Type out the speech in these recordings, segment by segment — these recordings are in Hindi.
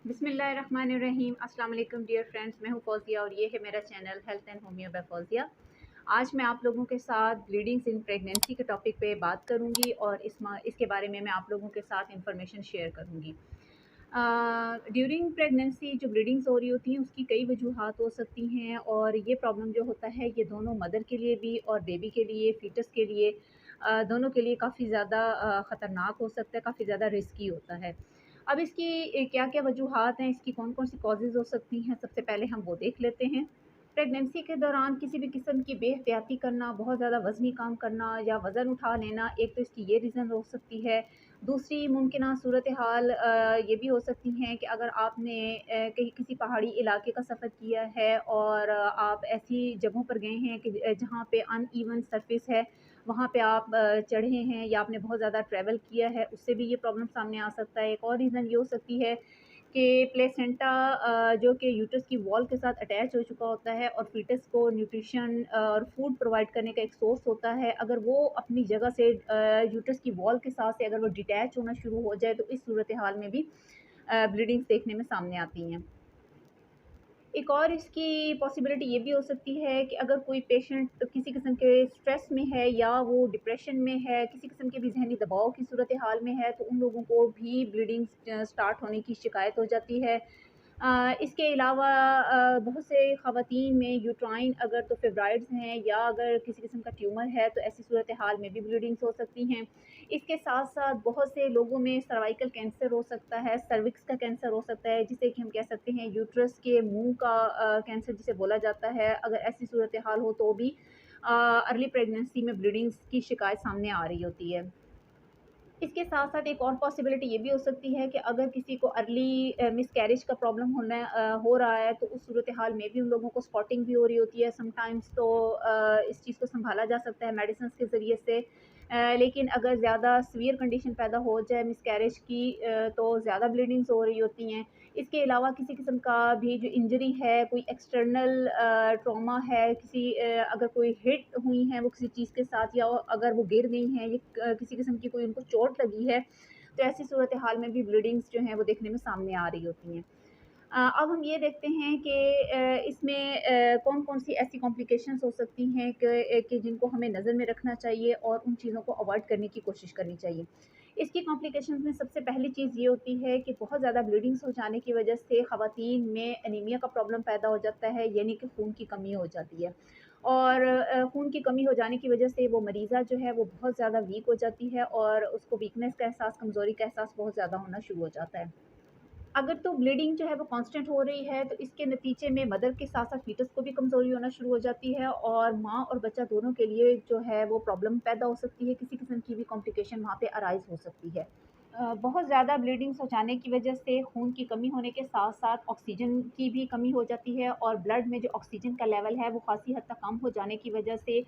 बिस्मिल्लाहिर्रहमानिर्रहीम। अस्सलाम वालेकुम डियर फ्रेंड्स, मैं हूँ फौजिया और ये है मेरा channel health and homeo by Fauzia. आज मैं आप लोगों के साथ ब्लीडिंग्स इन प्रेगनेंसी के टॉपिक पे बात करूँगी और इसके बारे में मैं आप लोगों के साथ इंफॉर्मेशन शेयर करूँगी। ड्यूरिंग प्रेगनेंसी जो ब्लीडिंग्स हो रही होती हैं उसकी कई वजूहात हो सकती हैं और ये प्रॉब्लम जो होता है ये दोनों मदर के लिए भी और बेबी के लिए, फीटस के लिए, दोनों के लिए काफ़ी ज़्यादा ख़तरनाक हो सकता है, काफ़ी ज़्यादा रिस्की होता है। अब इसकी क्या-क्या वजूहात हैं, इसकी कौन-कौन सी कॉजेज़ हो सकती हैं, सबसे पहले हम वो देख लेते हैं। प्रेगनेंसी के दौरान किसी भी किस्म की बेहतियाती करना, बहुत ज़्यादा वज़नी काम करना या वज़न उठा लेना, एक तो इसकी ये रीज़न हो सकती है। दूसरी मुमकिना सूरत हाल ये भी हो सकती हैं कि अगर आपने कहीं किसी पहाड़ी इलाके का सफ़र किया है और आप ऐसी जगहों पर गए हैं कि जहाँ पे अनइवन सरफेस है, वहाँ पे आप चढ़े हैं या आपने बहुत ज़्यादा ट्रैवल किया है, उससे भी ये प्रॉब्लम सामने आ सकता है। एक और रीज़न ये हो सकती है कि प्लेसेंटा जो कि यूट्रस की वॉल के साथ अटैच हो चुका होता है और फीटस को न्यूट्रिशन और फूड प्रोवाइड करने का एक सोर्स होता है। अगर वो अपनी जगह से यूट्रस की वॉल के साथ से अगर वो डिटैच होना शुरू हो जाए, तो इस सूरत हाल में भी ब्लीडिंग्स देखने में सामने आती हैं। एक और इसकी पॉसिबिलिटी ये भी हो सकती है कि अगर कोई पेशेंट किसी किस्म के स्ट्रेस में है या वो डिप्रेशन में है, किसी किस्म के भी ज़हनी दबाव की सूरत हाल में है, तो उन लोगों को भी ब्लीडिंग स्टार्ट होने की शिकायत हो जाती है। इसके अलावा बहुत से ख़वातीन में यूट्राइन अगर तो फिब्राइड्स हैं या अगर किसी किस्म का ट्यूमर है, तो ऐसी सूरत हाल में भी ब्लीडिंग्स हो सकती हैं। इसके साथ-साथ बहुत से लोगों में सर्वाइकल कैंसर हो सकता है, सर्विक्स का कैंसर हो सकता है, जिसे कि हम कह सकते हैं यूट्रस के मुँह का कैंसर जिसे बोला जाता है। अगर ऐसी सूरत हाल हो तो भी अर्ली प्रेगनेंसी में ब्लीडिंग्स की शिकायत सामने आ रही होती है। इसके साथ-साथ एक और पॉसिबिलिटी ये भी हो सकती है कि अगर किसी को अर्ली मिसकैरेज का प्रॉब्लम हो रहा है, तो उस सूरत-ए-हाल में भी उन लोगों को स्पॉटिंग भी हो रही होती है। समटाइम्स तो इस चीज़ को सँभाला जा सकता है मेडिसिन्स के ज़रिए से। लेकिन अगर ज़्यादा सीवियर कंडीशन पैदा हो जाए मिसकैरेज की, तो ज़्यादा ब्लीडिंग्स हो रही होती हैं। इसके अलावा किसी किस्म का भी जो इंजरी है, कोई एक्सटर्नल ट्रॉमा है, अगर कोई हिट हुई हैं वो किसी चीज़ के साथ या अगर वो गिर गई हैं या किसी किस्म की कोई उनको चोट लगी है, तो ऐसी सूरत हाल में भी ब्लीडिंग्स जो हैं वो देखने में सामने आ रही होती हैं। अब हम ये देखते हैं कि इसमें कौन-कौन सी ऐसी कॉम्प्लिकेशंस हो सकती हैं कि जिनको हमें नज़र में रखना चाहिए और उन चीज़ों को अवॉइड करने की कोशिश करनी चाहिए। इसकी कॉम्प्लिकेशंस में सबसे पहली चीज़ ये होती है कि बहुत ज़्यादा ब्लीडिंग्स हो जाने की वजह से ख़वातीन में एनीमिया का प्रॉब्लम पैदा हो जाता है, यानी कि खून की कमी हो जाती है। और खून की कमी हो जाने की वजह से वो मरीज़ा जो है वो बहुत ज़्यादा वीक हो जाती है और उसको वीकनेस का एहसास, कमज़ोरी का एहसास बहुत ज़्यादा होना शुरू हो जाता है। अगर तो ब्लीडिंग जो है वो कांस्टेंट हो रही है, तो इसके नतीजे में मदर के साथ-साथ फीटस को भी कमज़ोरी होना शुरू हो जाती है और माँ और बच्चा दोनों के लिए जो है वो प्रॉब्लम पैदा हो सकती है, किसी किस्म की भी कॉम्प्लिकेशन वहाँ पे अराइज़ हो सकती है। बहुत ज़्यादा ब्लीडिंग्स हो जाने की वजह से खून की कमी होने के साथ-साथ ऑक्सीजन की भी कमी हो जाती है और ब्लड में जो ऑक्सीजन का लेवल है वो ख़ासी हद तक कम हो जाने की वजह से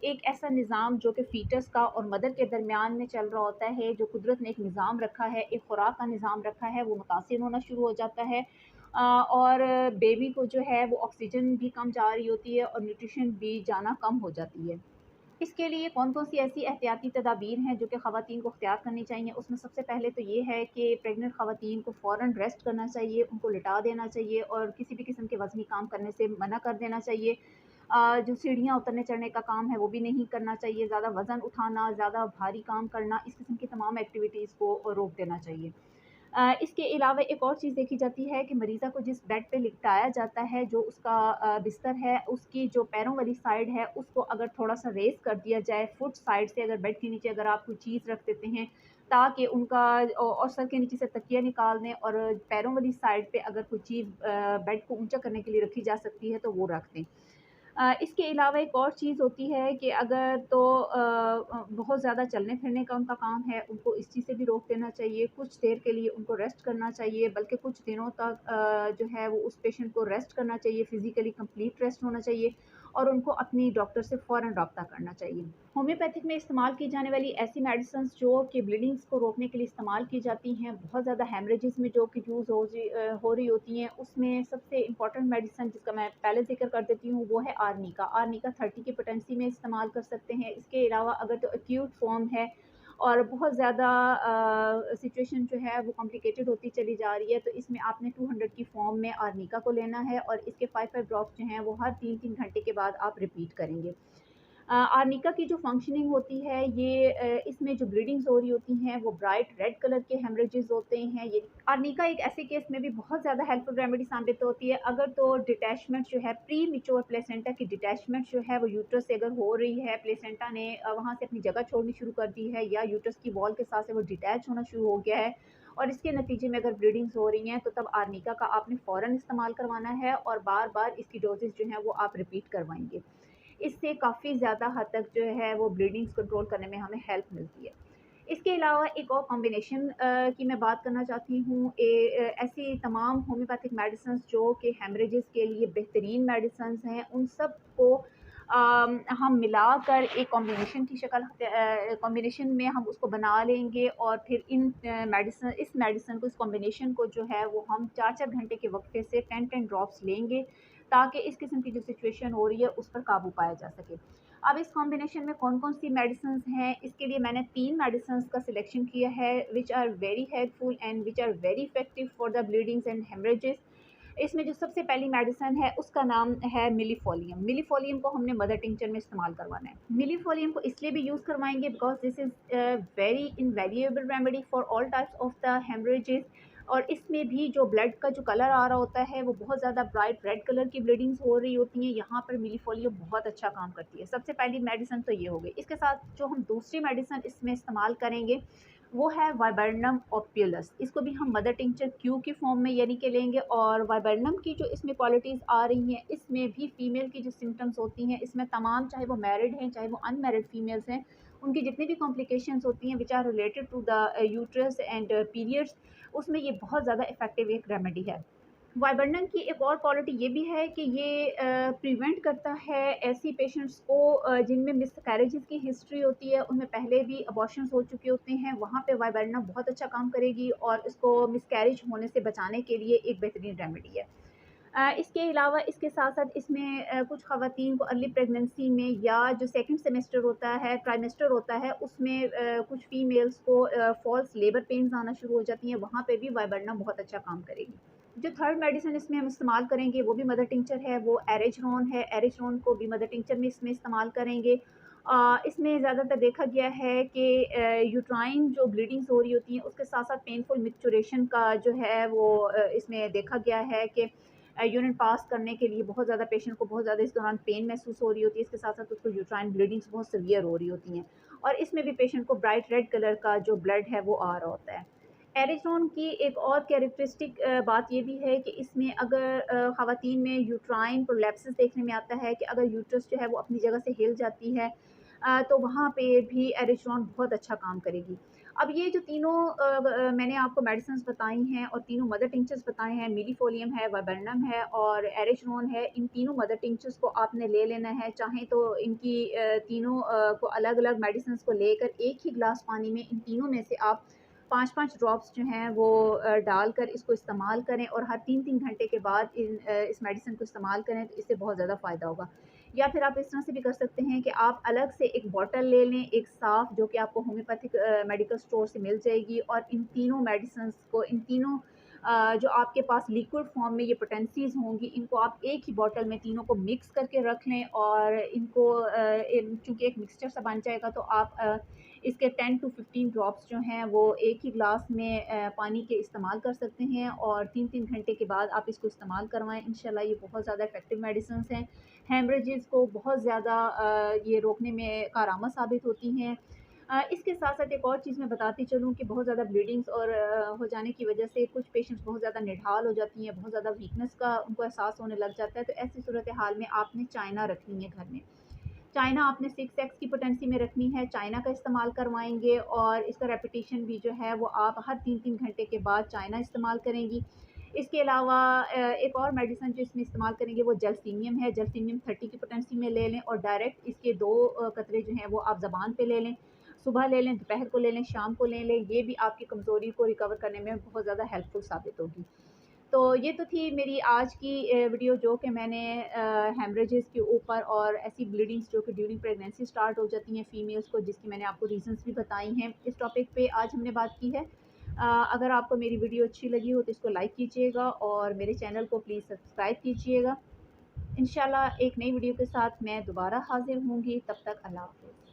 एक ऐसा निज़ाम जो कि फ़ीटस का और मदर के दरमियान में चल रहा होता है, जो कुदरत ने एक निज़ाम रखा है, एक खुराक का निज़ाम रखा है, वो मुतासिर होना शुरू हो जाता है। और बेबी को जो है वो ऑक्सीजन भी कम जा रही होती है और न्यूट्रिशन भी जाना कम हो जाती है। इसके लिए कौन-कौन सी ऐसी एहतियाती तदाबीर हैं जो कि ख़वातीन को इख्तियार करनी चाहिए? उसमें सबसे पहले तो ये है कि प्रेग्नेंट ख़वातीन को फ़ौरन रेस्ट करना चाहिए, उनको लिटा देना चाहिए और किसी भी किस्म के वज़नी काम करने से मना कर देना चाहिए। जो सीढ़ियाँ उतरने-चढ़ने का काम है वो भी नहीं करना चाहिए, ज़्यादा वज़न उठाना, ज़्यादा भारी काम करना, इस किस्म की तमाम एक्टिविटीज़ को रोक देना चाहिए। इसके अलावा एक और चीज़ देखी जाती है कि मरीज़ा को जिस बेड पे लिटाया जाता है, जो उसका बिस्तर है, उसकी जो पैरों वाली साइड है, उसको अगर थोड़ा-सा रेज़ कर दिया जाए, फुट साइड से अगर बेड के नीचे अगर आप कोई चीज़ रख देते हैं, ताकि उनका और सर के नीचे से तकिया निकाल दें और पैरों वाली साइड पे अगर कोई चीज़ बेड को ऊँचा करने के लिए रखी जा सकती है, तो वो रख दें। इसके अलावा एक और चीज़ होती है कि अगर तो बहुत ज़्यादा चलने-फिरने का उनका काम है, उनको इस चीज़ से भी रोक देना चाहिए। कुछ देर के लिए उनको रेस्ट करना चाहिए, बल्कि कुछ दिनों तक जो है वो उस पेशेंट को रेस्ट करना चाहिए, फिज़िकली कंप्लीट रेस्ट होना चाहिए और उनको अपनी डॉक्टर से फ़ौरन राब्ता करना चाहिए। होम्योपैथिक में इस्तेमाल की जाने वाली ऐसी मेडिसिन्स जो कि ब्लीडिंग्स को रोकने के लिए इस्तेमाल की जाती हैं, बहुत ज़्यादा हेमरेजेस में जो कि यूज़ हो रही होती हैं, उसमें सबसे इम्पोर्टेंट मेडिसिन जिसका मैं पहले ज़िक्र कर देती हूँ, वो है आर्निका। आर्निका 30 की पोटेंसी में इस्तेमाल कर सकते हैं। इसके अलावा अगर तो एक्यूट फॉर्म है और बहुत ज़्यादा सिचुएशन जो है वो कॉम्प्लिकेटेड होती चली जा रही है। तो इसमें आपने 200 की फॉर्म में आर्निका को लेना है और इसके 5-5 ड्रॉप्स जो हैं वो हर 3-3 घंटे के बाद आप रिपीट करेंगे। आर्निका की जो फंक्शनिंग होती है ये इसमें जो ब्लीडिंग्स हो रही होती हैं वो ब्राइट रेड कलर के हेमरेजेस होते हैं। ये आर्निका एक ऐसे केस में भी बहुत ज़्यादा हेल्पफुल रेमेडी साबित होती है अगर तो डिटैचमेंट जो है प्री मिच्योर प्लेसेंटा की डिटैचमेंट जो है वो यूट्रस से अगर हो रही है, प्लेसेंटा ने वहाँ से अपनी जगह छोड़नी शुरू कर दी है या यूट्रस की वॉल के साथ से वो डिटैच होना शुरू हो गया है और इसके नतीजे में अगर ब्लीडिंग्स हो रही हैं तो तब आर्निका का आपने फ़ौरन इस्तेमाल करवाना है और बार बार इसकी डोजेज़ जो हैं वो आप रिपीट करवाएंगे। इससे काफ़ी ज़्यादा हद तक जो है वो ब्लीडिंग्स कंट्रोल करने में हमें हेल्प मिलती है। इसके अलावा एक और कॉम्बिनेशन की मैं बात करना चाहती हूँ। ऐसी तमाम होम्योपैथिक मेडिसिन्स जो कि हेमरेजेस के लिए बेहतरीन मेडिसिन्स हैं, उन सब को हम मिलाकर एक कॉम्बिनेशन की शक्ल कॉम्बिनेशन में हम उसको बना लेंगे और फिर इस मेडिसिन को, इस कॉम्बिनेशन को जो है वो हम 4-4 घंटे के वक्फे से 10-10 ड्रॉप्स लेंगे ताकि इस किस्म की जो सिचुएशन हो रही है उस पर काबू पाया जा सके। अब इस कॉम्बिनेशन में कौन-कौन सी मेडिसिन्स हैं, इसके लिए मैंने 3 मेडिसिन्स का सिलेक्शन किया है which are very helpful and which are very effective for the bleedings and haemorrhages. इसमें जो सबसे पहली मेडिसिन है उसका नाम है मिलीफोलियम। मिलीफोलियम को हमने मदर टिंचर में इस्तेमाल करवाना है। मिलीफोलियम को इसलिए भी यूज़ करवाएंगे because this is very invaluable remedy for all types of the haemorrhages. और इसमें भी जो ब्लड का जो कलर आ रहा होता है वो बहुत ज़्यादा ब्राइट रेड कलर की ब्लीडिंग्स हो रही होती हैं, यहाँ पर मिलीफोलियम बहुत अच्छा काम करती है। सबसे पहली मेडिसिन तो ये हो गई। इसके साथ जो हम दूसरी मेडिसिन इसमें इस्तेमाल करेंगे वो है वाइबर्नम ओप्युलस। इसको भी हम मदर टिंचर क्यू की फॉर्म में यानी कि लेंगे और वाइबर्नम की जो इसमें क्वालिटीज़ आ रही हैं, इसमें भी फीमेल की जो सिम्टम्स होती हैं, इसमें तमाम चाहे वो मैरिड हैं चाहे वो अनमैरिड फीमेल्स हैं, उनकी जितनी भी कॉम्प्लिकेशंस होती हैं which are related to the uterus and periods, उसमें ये बहुत ज़्यादा इफ़ेक्टिव एक रेमेडी है। वाइबर्नम की एक और क्वालिटी ये भी है कि ये प्रिवेंट करता है ऐसी पेशेंट्स को जिनमें मिसकैरेजेस की हिस्ट्री होती है, उनमें पहले भी अबॉर्शंस हो चुके होते हैं, वहाँ पे वाइबर्नम बहुत अच्छा काम करेगी और इसको मिसकैरेज होने से बचाने के लिए एक बेहतरीन रेमेडी है। इसके अलावा इसके साथ-साथ इसमें कुछ ख़वातीन को अर्ली प्रेगनेंसी में या जो सेकंड सेमेस्टर होता है, ट्राइमेस्टर होता है, उसमें कुछ फीमेल्स को फ़ॉल्स लेबर पेन्स आना शुरू हो जाती हैं, वहाँ पे भी वाइबर्नम बहुत अच्छा काम करेगी। जो थर्ड मेडिसिन इसमें हम इस्तेमाल करेंगे वो भी मदर टिंचर है, वो एरेजरोन है। एरेजरोन को भी मदर टिंचर में इसमें इस्तेमाल करेंगे। इसमें ज़्यादातर देखा गया है कि यूट्राइन जो ब्लीडिंग्स हो रही होती हैं उसके साथ-साथ पेनफुल मिक्चुरेशन का जो है वो इसमें देखा गया है कि यूरिन पास करने के लिए बहुत ज़्यादा पेशेंट को बहुत ज़्यादा इस दौरान पेन महसूस हो रही होती है। इसके साथ-साथ उसको यूट्राइन ब्लीडिंग्स बहुत सीवियर हो रही होती हैं और इसमें भी पेशेंट को ब्राइट रेड कलर का जो ब्लड है वो आ रहा होता है। एरिज़ोन की एक और कैरेक्टरिस्टिक बात ये भी है कि इसमें अगर ख़वातीन में यूट्राइन प्रोलैप्सिस देखने में आता है कि अगर यूट्रस जो है वो अपनी जगह से हिल जाती है, तो वहाँ पे भी एरिज़ोन बहुत अच्छा काम करेगी। अब ये जो तीनों मैंने आपको मेडिसिन्स बताई हैं और तीनों मदर टिंचर्स बताए हैं, मिलीफोलियम है, वाइबर्नम है और एरिज़ोन है, इन तीनों मदर टिंचर्स को आपने ले लेना है। चाहें तो इनकी तीनों को अलग-अलग मेडिसिन्स को लेकर एक ही ग्लास पानी में इन तीनों में से आप 5-5 ड्रॉप्स जो हैं वो डालकर इसको इस्तेमाल करें और हर 3-3 घंटे के बाद इस मेडिसिन को इस्तेमाल करें तो इससे बहुत ज़्यादा फ़ायदा होगा। या फिर आप इस तरह से भी कर सकते हैं कि आप अलग से एक बॉटल ले लें, एक साफ़, जो कि आपको होम्योपैथिक मेडिकल स्टोर से मिल जाएगी और इन तीनों मेडिसिन्स को, इन तीनों जो आपके पास लिक्विड फॉर्म में ये पोटेंसीज़ होंगी, इनको आप एक ही बॉटल में तीनों को मिक्स करके रख लें और इनको चूँकि एक मिक्सचर सा बन जाएगा तो आप इसके 10 टू 15 ड्रॉप्स जो हैं वो एक ही ग्लास में पानी के इस्तेमाल कर सकते हैं और 3-3 घंटे के बाद आप इसको इस्तेमाल करवाएँ। इंशाल्लाह ये बहुत ज़्यादा इफ़ेक्टिव मेडिसिन्स हैं। हेमरेजेस को बहुत ज़्यादा ये रोकने में कारआमद साबित होती हैं। इसके साथ-साथ एक और चीज़ मैं बताती चलूँ कि बहुत ज़्यादा ब्लीडिंग्स और हो जाने की वजह से कुछ पेशेंट्स बहुत ज़्यादा निढाल हो जाती हैं, बहुत ज़्यादा वीकनेस का उनको एहसास होने लग जाता है, तो ऐसी सूरत हाल में आपने चाइना रखनी है घर में। चाइना आपने 6x की पोटेंसी में रखनी है, चाइना का इस्तेमाल करवाएँगे और इसका रेपिटिशन भी जो है वो आप हर 3-3 घंटे के बाद चाइना इस्तेमाल करेंगी। इसके अलावा एक और मेडिसिन जो इसमें इस्तेमाल करेंगे वो जेलसीनियम है। जेलसीनियम 30 की पोटेंसी में ले लें और डायरेक्ट इसके 2 कतरे जो हैं वो आप ज़बान पे ले लें। सुबह ले लें, दोपहर को ले लें, शाम को ले लें, ये भी आपकी कमज़ोरी को रिकवर करने में बहुत ज़्यादा हेल्पफुल साबित होगी। तो तो ये तो थी मेरी आज की वीडियो, जो कि मैंने हेमरेजेस के ऊपर और ऐसी ब्लीडिंग्स जो कि ड्यूरिंग प्रेगनेंसी स्टार्ट हो जाती हैं फीमेल्स को, जिसकी मैंने आपको रीजंस भी बताई हैं, इस टॉपिक पे आज हमने बात की है। अगर आपको मेरी वीडियो अच्छी लगी हो तो इसको लाइक कीजिएगा और मेरे चैनल को प्लीज़ सब्सक्राइब कीजिएगा। इंशाल्लाह एक नई वीडियो के साथ मैं दोबारा हाज़िर होंगी, तब तक अल्लाह हाफ़िज़।